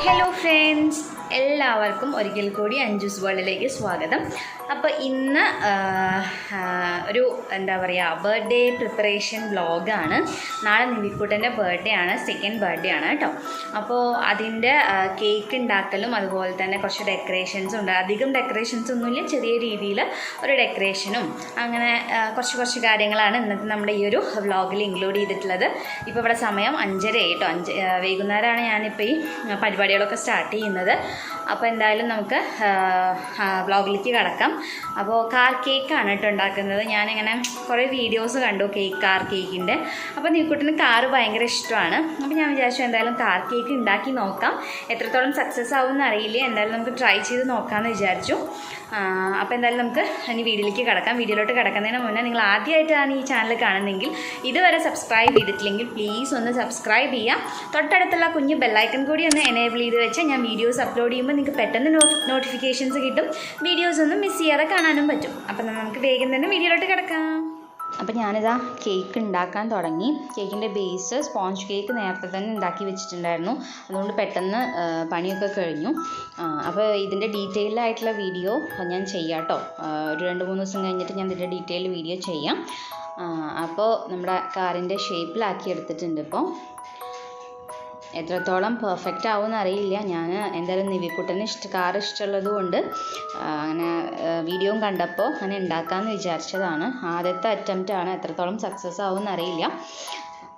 Hello friends, എല്ലാവർക്കും ഒരിക്കൽ കൂടി അഞ്ജൂസ് വേൾഡിലേക്ക് സ്വാഗതം. അപ്പോൾ ഇന്ന് ഒരു ബർത്ത്ഡേ പ്രിപ്പറേഷൻ വ്ളോഗാണ്. നാളെ നിവിക്കുട്ടൻ്റെ ബർത്ത്ഡേ ആണ്, സെക്കൻഡ് ബർത്ത്ഡേ ആണ് കേട്ടോ. അപ്പോൾ അതിൻ്റെ കേക്ക് ഉണ്ടാക്കലും അതുപോലെ തന്നെ കുറച്ച് ഡെക്കറേഷൻസും ഉണ്ട്. അധികം ഡെക്കറേഷൻസ് ഒന്നുമില്ല, ചെറിയ രീതിയിൽ ഒരു ഡെക്കറേഷനും അങ്ങനെ കുറച്ച് കാര്യങ്ങളാണ് ഇന്നത്തെ നമ്മുടെ ഈ ഒരു വ്ളോഗിൽ ഇൻക്ലൂഡ് ചെയ്തിട്ടുള്ളത്. ഇപ്പോൾ ഇവിടെ സമയം 5:30 കേട്ടോ. വൈകുന്നേരമാണ് ഞാനിപ്പോൾ ഈ പരിപാടികളൊക്കെ സ്റ്റാർട്ട് ചെയ്യുന്നത്. അപ്പോൾ എന്തായാലും നമുക്ക് വ്ളോഗിലേക്ക് കടക്കാം. അപ്പോൾ കാർ കേക്കാണ് കേട്ടോ ഉണ്ടാക്കുന്നത്. ഞാനിങ്ങനെ കുറേ വീഡിയോസ് കണ്ടു കാർ കേക്കിൻ്റെ. അപ്പോൾ നിവിക്കുട്ടന് കാറ് ഭയങ്കര ഇഷ്ടമാണ്. അപ്പോൾ ഞാൻ വിചാരിച്ചു എന്തായാലും കാർ കേക്ക് ഉണ്ടാക്കി നോക്കാം. എത്രത്തോളം സക്സസ് ആവുമെന്ന് അറിയില്ല, എന്തായാലും നമുക്ക് ട്രൈ ചെയ്ത് നോക്കാമെന്ന് വിചാരിച്ചു. അപ്പോൾ എന്തായാലും നമുക്ക് ഇനി വീഡിയോയിലേക്ക് കടക്കാം. വീഡിയോയിലോട്ട് കിടക്കുന്നതിന് മുന്നേ നിങ്ങൾ ആദ്യമായിട്ടാണ് ഈ ചാനൽ കാണുന്നതെങ്കിൽ ഇതുവരെ സബ്സ്ക്രൈബ് ചെയ്തിട്ടില്ലെങ്കിൽ പ്ലീസ് ഒന്ന് സബ്സ്ക്രൈബ് ചെയ്യാം. തൊട്ടടുത്തുള്ള കുഞ്ഞ് ബെല്ലൈക്കൺ കൂടി ഒന്ന് എനേബിൾ ചെയ്ത് വെച്ചാൽ ഞാൻ വീഡിയോസ് അപ്ലോഡ് ചെയ്യുമ്പോൾ നിങ്ങൾക്ക് പെട്ടെന്ന് നോട്ടിഫിക്കേഷൻസ് കിട്ടും. വീഡിയോസ് ഒന്നും മിസ് ചെയ്യാതെ കാണാനും പറ്റും. അപ്പം നമുക്ക് വേഗം തന്നെ വീഡിയോയിലോട്ട് കിടക്കാം. അപ്പോൾ ഞാനിതാ കേക്ക് ഉണ്ടാക്കാൻ തുടങ്ങി. കേക്കിൻ്റെ ബേസ് സ്പോഞ്ച് കേക്ക് നേരത്തെ തന്നെ ഉണ്ടാക്കി വെച്ചിട്ടുണ്ടായിരുന്നു, അതുകൊണ്ട് പെട്ടെന്ന് പണിയൊക്കെ കഴിഞ്ഞു. അപ്പോൾ ഇതിൻ്റെ ഡീറ്റെയിൽഡ് ആയിട്ടുള്ള വീഡിയോ ഞാൻ ചെയ്യാം കേട്ടോ. ഒരു 2-3 ദിവസം കഴിഞ്ഞിട്ട് ഞാൻ ഇതിൻ്റെ ഡീറ്റെയിൽ വീഡിയോ ചെയ്യാം. അപ്പോൾ നമ്മുടെ കാറിൻ്റെ ഷേപ്പിലാക്കി എടുത്തിട്ടുണ്ട്. ഇപ്പോൾ എത്രത്തോളം പെർഫെക്റ്റ് ആവുമെന്ന് അറിയില്ല. ഞാൻ എന്തായാലും നിവിക്കുട്ടന് കാർ ഇഷ്ടമുള്ളത് കൊണ്ട് അങ്ങനെ വീഡിയോയും കണ്ടപ്പോൾ അങ്ങനെ ഉണ്ടാക്കാമെന്ന് വിചാരിച്ചതാണ്. ആദ്യത്തെ അറ്റംപ്റ്റാണ്, എത്രത്തോളം സക്സസ് ആവുമെന്ന് അറിയില്ല.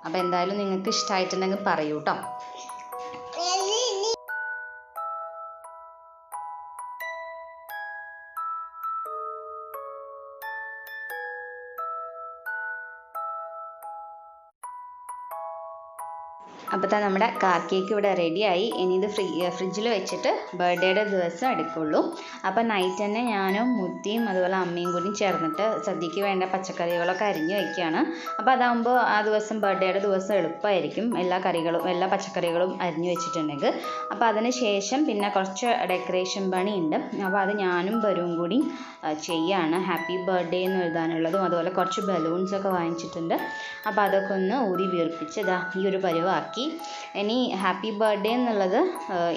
അപ്പോൾ എന്തായാലും നിങ്ങൾക്ക് ഇഷ്ടമായിട്ടുണ്ടെങ്കിൽ പറയൂ കേട്ടോ. അപ്പോൾ നമ്മുടെ കാർ കേക്ക് ഇവിടെ റെഡിയായി. ഇനി ഇത് ഫ്രിഡ്ജിൽ വെച്ചിട്ട് ബർത്ത്ഡേയുടെ ദിവസം എടുക്കുള്ളൂ. അപ്പോൾ നൈറ്റ് തന്നെ ഞാനും മുത്തിയും അതുപോലെ അമ്മയും കൂടി ചേർന്നിട്ട് സദ്യക്ക് വേണ്ട പച്ചക്കറികളൊക്കെ അരിഞ്ഞു വയ്ക്കുകയാണ്. അപ്പോൾ അതാകുമ്പോൾ ആ ദിവസം ബർത്ത്ഡേയുടെ ദിവസം എളുപ്പമായിരിക്കും, എല്ലാ പച്ചക്കറികളും അരിഞ്ഞു വെച്ചിട്ടുണ്ടെങ്കിൽ. അപ്പോൾ അതിന് ശേഷം പിന്നെ കുറച്ച് ഡെക്കറേഷൻ പണിയുണ്ട്. അപ്പോൾ അത് ഞാനും വരും കൂടി ചെയ്യാണ്. ഹാപ്പി ബർത്ത്ഡേ എന്ന് എഴുതാനുള്ളതും അതുപോലെ കുറച്ച് ബലൂൺസൊക്കെ വാങ്ങിച്ചിട്ടുണ്ട്. അപ്പോൾ അതൊക്കെ ഒന്ന് ഊതി വീർപ്പിച്ച് ഇതാ ഈ ഒരു പരുവാക്കി. ഇനി ഹാപ്പി ബർത്ത്ഡേ എന്നുള്ളത്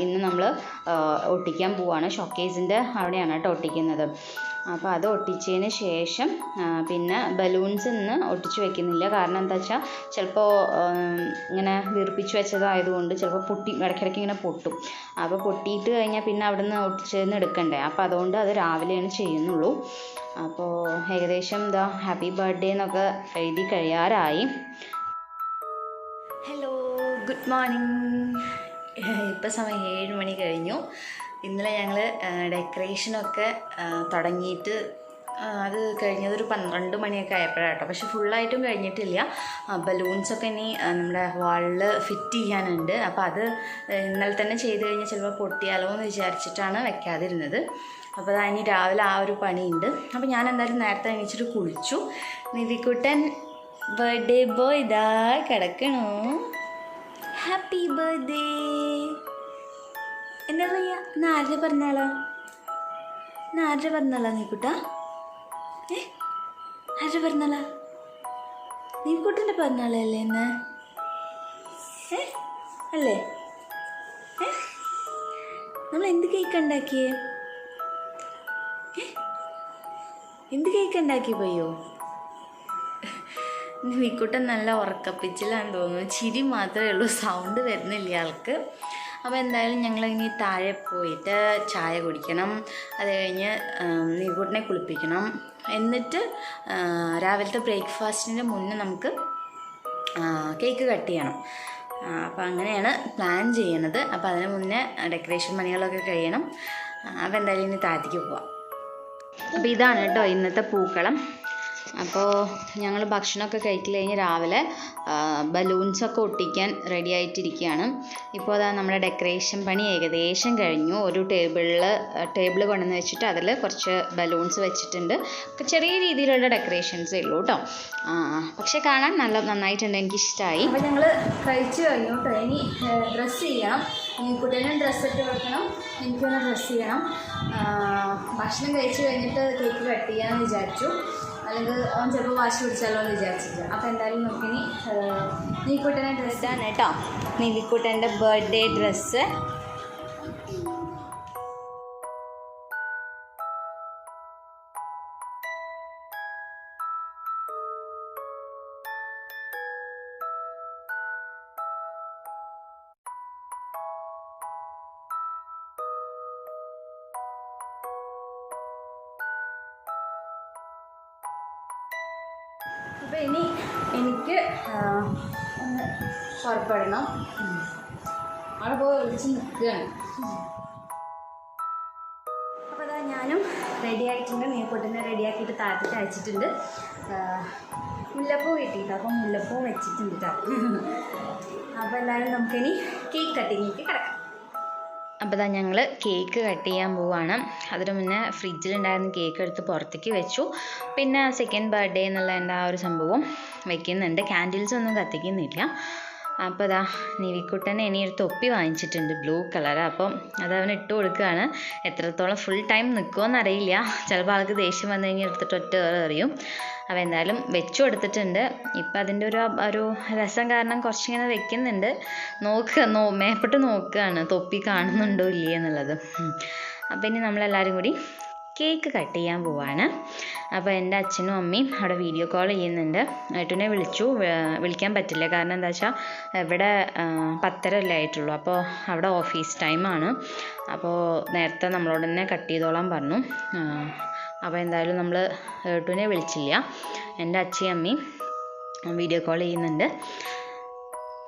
ഇന്ന് നമ്മൾ ഒട്ടിക്കാൻ പോവുകയാണ്. ഷോക്കേസിൻ്റെ അവിടെയാണ് കേട്ടോ ഒട്ടിക്കുന്നത്. അപ്പോൾ അത് ഒട്ടിച്ചതിന് ശേഷം പിന്നെ ബലൂൺസ് ഇന്ന് ഒട്ടിച്ച് വെക്കുന്നില്ല. കാരണം എന്താ വെച്ചാൽ ചിലപ്പോൾ ഇങ്ങനെ വീർപ്പിച്ച് വെച്ചതായതുകൊണ്ട് ചിലപ്പോൾ ഇടയ്ക്കിടയ്ക്ക് ഇങ്ങനെ പൊട്ടും. അപ്പോൾ പൊട്ടിയിട്ട് കഴിഞ്ഞാൽ പിന്നെ അവിടെ നിന്ന് ഒട്ടിച്ചതെന്ന് എടുക്കണ്ടേ. അപ്പോൾ അതുകൊണ്ട് അത് രാവിലെയാണ് ചെയ്യുന്നുള്ളൂ. അപ്പോൾ ഏകദേശം ഇതാ ഹാപ്പി ബർത്ത്ഡേ എന്നൊക്കെ എഴുതി കഴിയാറായി. Hello, good morning. ഇപ്പോൾ സമയം 7 മണി കഴിഞ്ഞു. ഇന്നലെ ഞങ്ങൾ ഡെക്കറേഷനൊക്കെ തുടങ്ങിയിട്ട് അത് കഴിഞ്ഞതൊരു 12 മണിയൊക്കെ ആയപ്പോഴാട്ടോ. പക്ഷെ ഫുള്ളായിട്ടും കഴിഞ്ഞിട്ടില്ല. ബലൂൺസൊക്കെ ഇനി നമ്മുടെ വാളിൽ ഫിറ്റ് ചെയ്യാനുണ്ട്. അപ്പോൾ അത് ഇന്നലെ തന്നെ ചെയ്ത് കഴിഞ്ഞാൽ ചിലപ്പോൾ പൊട്ടിയാലോ എന്ന് വിചാരിച്ചിട്ടാണ് വെക്കാതിരുന്നത്. അപ്പോൾ ഇനി രാവിലെ ആ ഒരു പണിയുണ്ട്. അപ്പോൾ ഞാൻ എന്തായാലും നേരത്തെ എണീച്ചിട്ട് കുളിച്ചു. നിവിക്കുട്ടൻ ബർത്ത്ഡേ ബോയ് ഇതാ കിടക്കണു. Happy birthday. എന്താ പറയാ, ആരുടെ പറഞ്ഞാളോ നിവിക്കുട്ടാ? ആരുടെ പറഞ്ഞാളാ? നിവിക്കുട്ടൻ്റെ പറഞ്ഞാളല്ലേ ഇന്ന്? അല്ലേ? നമ്മൾ എന്ത് കേക്ക് ഉണ്ടാക്കിയേ? എന്ത് കേക്ക് ഉണ്ടാക്കി പോയോ? നിവിക്കുട്ടൻ നല്ല ഉറക്കപ്പിച്ചിലാന്ന് തോന്നുന്നു. ചിരി മാത്രമേ ഉള്ളൂ, സൗണ്ട് വരുന്നില്ല ആൾക്ക്. അപ്പോൾ എന്തായാലും ഞങ്ങളിനി താഴെ പോയിട്ട് ചായ കുടിക്കണം. അത് കഴിഞ്ഞ് നിവിക്കുട്ടനെ കുളിപ്പിക്കണം. എന്നിട്ട് രാവിലത്തെ ബ്രേക്ക്ഫാസ്റ്റിൻ്റെ മുന്നേ നമുക്ക് കേക്ക് കട്ട് ചെയ്യണം. അപ്പോൾ അങ്ങനെയാണ് പ്ലാൻ ചെയ്യണത്. അപ്പോൾ അതിന് മുന്നേ ഡെക്കറേഷൻ പണികളൊക്കെ കഴിയണം. അപ്പോൾ എന്തായാലും ഇനി താഴത്തേക്ക് പോവാം. അപ്പോൾ ഇതാണ് കേട്ടോ ഇന്നത്തെ പൂക്കളം. അപ്പോൾ ഞങ്ങൾ ഭക്ഷണമൊക്കെ കഴിക്കൽ കഴിഞ്ഞ് രാവിലെ ബലൂൺസൊക്കെ ഒട്ടിക്കാൻ റെഡി ആയിട്ടിരിക്കുകയാണ്. ഇപ്പോൾ അതാ നമ്മുടെ ഡെക്കറേഷൻ പണി ഏകദേശം കഴിഞ്ഞു. ഒരു ടേബിൾ കൊണ്ടുവന്ന് വെച്ചിട്ട് അതിൽ കുറച്ച് ബലൂൺസ് വെച്ചിട്ടുണ്ട്. ചെറിയ രീതിയിലുള്ള ഡെക്കറേഷൻസേ ഉള്ളൂ കേട്ടോ. പക്ഷെ കാണാൻ നന്നായിട്ടുണ്ട്, എനിക്കിഷ്ടമായി. അപ്പോൾ ഞങ്ങൾ കഴിച്ച് കഴിഞ്ഞു കേട്ടോ. ഇനി ഡ്രസ്സ് ചെയ്യണം. കുട്ടീനെ ഡ്രസ്സൊക്കെ വെക്കണം, എനിക്കൊന്ന് ഡ്രസ്സ് ചെയ്യണം. ഭക്ഷണം കഴിച്ച് കഴിഞ്ഞിട്ട് കേക്ക് കട്ട് ചെയ്യാമെന്ന് വിചാരിച്ചു. അല്ലെങ്കിൽ അവൻ ചിലപ്പോൾ വാശി പിടിച്ചാലോ എന്ന് വിചാരിച്ചിട്ട്. അപ്പോൾ എന്തായാലും നോക്കിനി നിവിക്കുട്ടൻ്റെ ഡ്രസ്സാണ് കേട്ടോ. നിവിക്കുട്ടൻ്റെ ബർത്ത്ഡേ ഡ്രസ്സ് അപ്പോൾ ഇനി എനിക്ക് ഒന്ന് പുറപ്പെടണം. അവിടെ പോയി വിളിച്ച് നിൽക്കുകയാണ്. അപ്പോൾ അതാ ഞാനും റെഡി ആയിട്ടുണ്ട്. നീക്കുട്ടനെ റെഡിയാക്കിയിട്ട് താഴത്തേക്ക് അയച്ചിട്ടുണ്ട്. മുല്ലപ്പൂ കിട്ടിയിട്ട് അപ്പം മുല്ലപ്പൂ വെച്ചിട്ടുണ്ട് കേട്ടോ. അപ്പോൾ എല്ലാവരും നമുക്കിനി കേക്ക് കട്ടിങ്ങിലേക്ക് കിടക്കാം. അപ്പോൾ ഇതാ ഞങ്ങൾ കേക്ക് കട്ട് ചെയ്യാൻ പോവുകയാണ്. അതിന് മുന്നേ ഫ്രിഡ്ജിലുണ്ടായിരുന്ന കേക്ക് എടുത്ത് പുറത്തേക്ക് വെച്ചു. പിന്നെ സെക്കൻഡ് ബർത്ത്ഡേ എന്നുള്ള എൻ്റെ ആ ഒരു സംഭവം വെക്കുന്നുണ്ട്. ക്യാൻഡിൽസ് ഒന്നും കത്തിക്കുന്നില്ല. അപ്പോൾ ഇതാ നിവിക്കുട്ടനെ ഇനി ഒരു തൊപ്പി വാങ്ങിച്ചിട്ടുണ്ട്, ബ്ലൂ കളർ. അപ്പം അത് അവന് ഇട്ട് കൊടുക്കുകയാണ്. എത്രത്തോളം ഫുൾ ടൈം നിൽക്കുമെന്നറിയില്ല. ചിലപ്പോൾ ആൾക്ക് ദേഷ്യം വന്നു കഴിഞ്ഞാൽ എടുത്തിട്ട് ഒറ്റ എറിയും. അപ്പോൾ എന്തായാലും വെച്ചു കൊടുത്തിട്ടുണ്ട്. ഇപ്പം അതിൻ്റെ ഒരു രസം കാരണം കുറച്ചിങ്ങനെ വെക്കുന്നുണ്ട്. മേപ്പെട്ട് നോക്കുകയാണ് തൊപ്പി കാണുന്നുണ്ടോ ഇല്ലേ എന്നുള്ളത്. അപ്പം ഇനി നമ്മളെല്ലാവരും കൂടി കേക്ക് കട്ട് ചെയ്യാൻ പോവാണ്. അപ്പോൾ എൻ്റെ അച്ഛനും അമ്മയും അവിടെ വീഡിയോ കോൾ ചെയ്യുന്നുണ്ട്. ഏട്ടനെ വിളിക്കാൻ പറ്റില്ല. കാരണം എന്താ വെച്ചാൽ ഇവിടെ 10:30 ആയിട്ടുള്ളൂ. അപ്പോൾ അവിടെ ഓഫീസ് ടൈമാണ്. അപ്പോൾ നേരത്തെ നമ്മളോട് തന്നെ കട്ട് ചെയ്തോളാൻ പറഞ്ഞു. അപ്പോൾ എന്തായാലും നമ്മൾ ഏട്ടനെ വിളിച്ചില്ല. എൻ്റെ അച്ഛയും അമ്മയും വീഡിയോ കോൾ ചെയ്യുന്നുണ്ട്.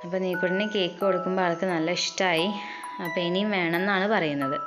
അപ്പോൾ നീക്കുട്ടിന് കേക്ക് കൊടുക്കുമ്പോൾ ആൾക്ക് നല്ല ഇഷ്ടമായി. അപ്പോൾ ഇനിയും വേണമെന്നാണ് പറയുന്നത്.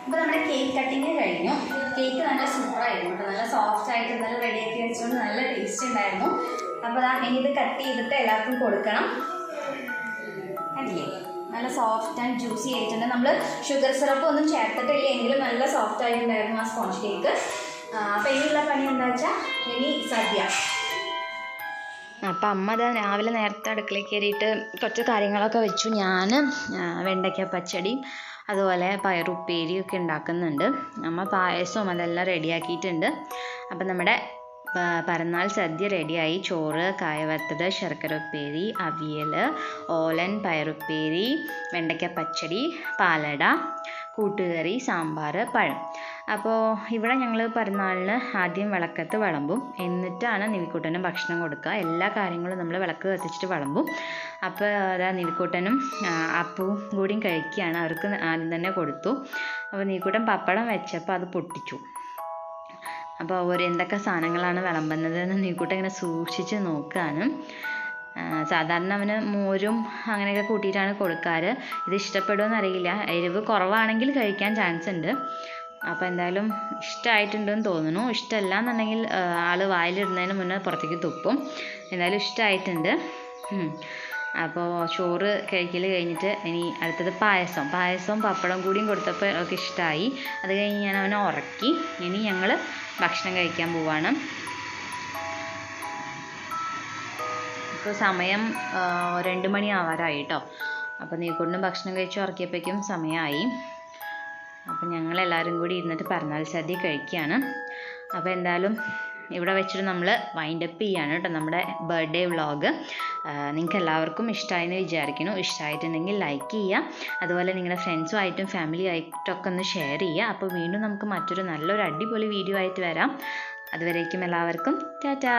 അപ്പോൾ നമ്മുടെ കേക്ക് കട്ടിങ് കഴിഞ്ഞു. കേക്ക് നല്ല സൂപ്പറായിരുന്നു കേട്ടോ. നല്ല സോഫ്റ്റ് ആയിട്ട് നല്ല റെഡിയാക്കി വെച്ചുകൊണ്ട് നല്ല ടേസ്റ്റ് ഉണ്ടായിരുന്നു. അപ്പോൾ ഇനി ഇത് കട്ട് ചെയ്തിട്ട് എല്ലാവർക്കും കൊടുക്കണം. അല്ലേ, നല്ല സോഫ്റ്റ് ആൻഡ് ജ്യൂസി ആയിട്ടുണ്ട്. നമ്മൾ ഷുഗർ സിറപ്പ് ഒന്നും ചേർത്തിട്ടില്ല, എങ്കിലും നല്ല സോഫ്റ്റ് ആയിട്ടുണ്ടായിരുന്നു ആ സ്പോഞ്ച് കേക്ക്. അപ്പോൾ ഇനിയുള്ള പണി എന്താ വെച്ചാൽ ഇനി സദ്യ. അപ്പം അമ്മ അത് രാവിലെ നേരത്തെ അടുക്കളയിൽ കയറിയിട്ട് കുറച്ച് കാര്യങ്ങളൊക്കെ വെച്ചു. ഞാൻ വെണ്ടയ്ക്ക പച്ചടിയും അതുപോലെ പയറുപ്പേരിയൊക്കെ ഉണ്ടാക്കുന്നുണ്ട്. അമ്മ പായസവും അതെല്ലാം റെഡിയാക്കിയിട്ടുണ്ട്. അപ്പം നമ്മുടെ പിറന്നാൾ സദ്യ റെഡിയായി. ചോറ്, കായ വറുത്തത്, ശർക്കര ഉപ്പേരി, അവിയൽ, ഓലൻ, പയറുപ്പേരി, വെണ്ടയ്ക്ക പച്ചടി, പാലട, കൂട്ടുകറി, സാമ്പാർ, പഴം. അപ്പോൾ ഇവിടെ ഞങ്ങൾ പിറന്നാളിന് ആദ്യം വിളക്കത്ത് വിളമ്പും, എന്നിട്ടാണ് നിവിക്കുട്ടനും ഭക്ഷണം കൊടുക്കുക. എല്ലാ കാര്യങ്ങളും നമ്മൾ വിളക്ക് കത്തിച്ചിട്ട് വിളമ്പും. അപ്പോൾ അതാ നിവിക്കുട്ടനും അപ്പവും കൂടിയും കഴിക്കുകയാണ്. അവർക്ക് ആദ്യം തന്നെ കൊടുത്തു. അപ്പോൾ നിവിക്കുട്ടൻ പപ്പടം വെച്ചപ്പോൾ അത് പൊട്ടിച്ചു. അപ്പോൾ എന്തൊക്കെ സാധനങ്ങളാണ് വിളമ്പുന്നതെന്ന് നിവിക്കുട്ടൻ ഇങ്ങനെ സൂക്ഷിച്ച് നോക്കുകയാണ്. സാധാരണ അവന് മോരും അങ്ങനെയൊക്കെ കൂട്ടിയിട്ടാണ് കൊടുക്കാറ്. ഇത് ഇഷ്ടപ്പെടുമെന്ന് അറിയില്ല. എരിവ് കുറവാണെങ്കിൽ കഴിക്കാൻ ചാൻസ് ഉണ്ട്. അപ്പോൾ എന്തായാലും ഇഷ്ടമായിട്ടുണ്ടെന്ന് തോന്നുന്നു. ഇഷ്ടമല്ല എന്നുണ്ടെങ്കിൽ ആൾ വായിലിടുന്നതിന് മുന്നേ പുറത്തേക്ക് തുപ്പും. എന്തായാലും ഇഷ്ടമായിട്ടുണ്ട്. അപ്പോൾ ചോറ് കഴിക്കൽ കഴിഞ്ഞിട്ട് ഇനി അടുത്തത് പായസവും പപ്പടം കൂടിയും കൊടുത്തപ്പോൾ അവർക്ക് ഇഷ്ടമായി. അത് കഴിഞ്ഞ് ഞാൻ അവനെ ഉറക്കി. ഇനി ഞങ്ങൾ ഭക്ഷണം കഴിക്കാൻ പോവാണ്. ഇപ്പോൾ സമയം 2 മണി ആവാറായി കേട്ടോ. അപ്പോൾ നീക്കുട്ടിന് ഭക്ഷണം കഴിച്ച് ഉറക്കിയപ്പോഴേക്കും സമയമായി. അപ്പോൾ ഞങ്ങളെല്ലാവരും കൂടി ഇരുന്നിട്ട് പിറന്നാൾ സദ്യ കഴിക്കുകയാണ്. അപ്പോൾ എന്തായാലും ഇവിടെ വെച്ചിട്ട് നമ്മൾ വൈൻഡപ്പ് ചെയ്യാണ് കേട്ടോ നമ്മുടെ ബർത്ത്ഡേ വ്ളോഗ്. നിങ്ങൾക്ക് എല്ലാവർക്കും ഇഷ്ടമായെന്ന് വിചാരിക്കുന്നു. ഇഷ്ടമായിട്ടുണ്ടെങ്കിൽ ലൈക്ക് ചെയ്യുക. അതുപോലെ നിങ്ങളുടെ ഫ്രണ്ട്സുമായിട്ടും ഫാമിലി ആയിട്ടൊക്കെ ഒന്ന് ഷെയർ ചെയ്യുക. അപ്പോൾ വീണ്ടും നമുക്ക് നല്ലൊരു അടിപൊളി വീഡിയോ ആയിട്ട് വരാം. അതുവരേക്കും എല്ലാവർക്കും ടാറ്റാ.